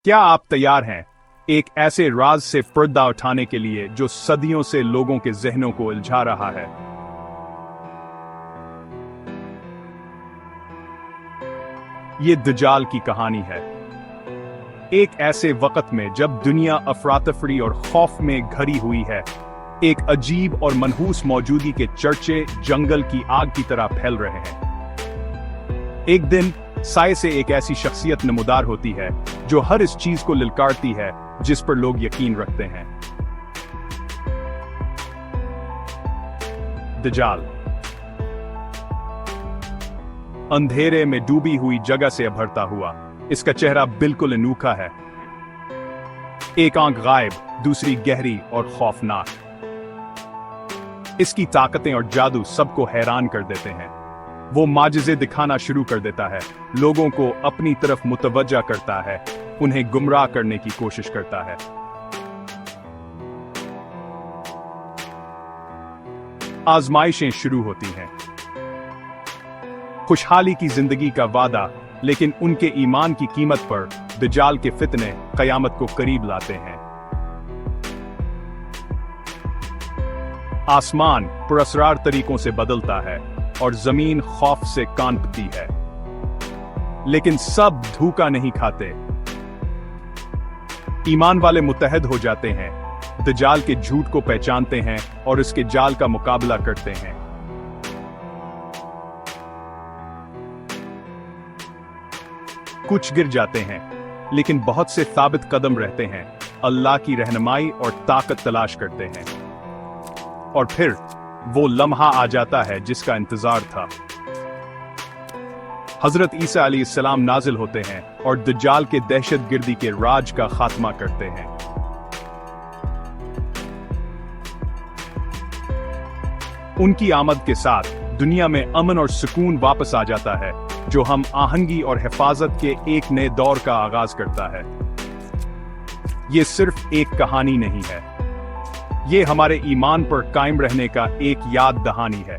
क्या आप तैयार हैं एक ऐसे राज से पर्दा उठाने के लिए जो सदियों से लोगों के जहनों को उलझा रहा है? ये दज्जाल की कहानी है। एक ऐसे वक्त में जब दुनिया अफरातफरी और खौफ में घिरी हुई है, एक अजीब और मनहूस मौजूदगी के चर्चे जंगल की आग की तरह फैल रहे हैं। एक दिन साए से एक ऐसी शख्सियत नमूदार होती है जो हर इस चीज को ललकारती है जिस पर लोग यकीन रखते हैं। दज्जाल अंधेरे में डूबी हुई जगह से उभरता हुआ, इसका चेहरा बिल्कुल अनोखा है। एक आंख गायब, दूसरी गहरी और खौफनाक। इसकी ताकतें और जादू सबको हैरान कर देते हैं। वो माजिज़े दिखाना शुरू कर देता है, लोगों को अपनी तरफ मुतवज्जा करता है, उन्हें गुमराह करने की कोशिश करता है। आजमाइशें शुरू होती हैं। खुशहाली की जिंदगी का वादा, लेकिन उनके ईमान की कीमत पर दज्जाल के फितने कयामत को करीब लाते हैं। आसमान पुरअसरार तरीकों से बदलता है और जमीन खौफ से कांपती है, लेकिन सब धोखा नहीं खाते। ईमान वाले मुत्तहद हो जाते हैं, दज्जाल के झूठ को पहचानते हैं और इसके जाल का मुकाबला करते हैं। कुछ गिर जाते हैं, लेकिन बहुत से साबित कदम रहते हैं, अल्लाह की रहनुमाई और ताकत तलाश करते हैं। और फिर वो लम्हा आ जाता है जिसका इंतजार था। हजरत ईसा अलैहिस्सलाम नाजिल होते हैं और दज्जाल के दहशतगर्दी के राज का खात्मा करते हैं। उनकी आमद के साथ दुनिया में अमन और सुकून वापस आ जाता है, जो हम आहंगी और हिफाजत के एक नए दौर का आगाज करता है। ये सिर्फ एक कहानी नहीं है, ये हमारे ईमान पर कायम रहने का एक याद दहानी है।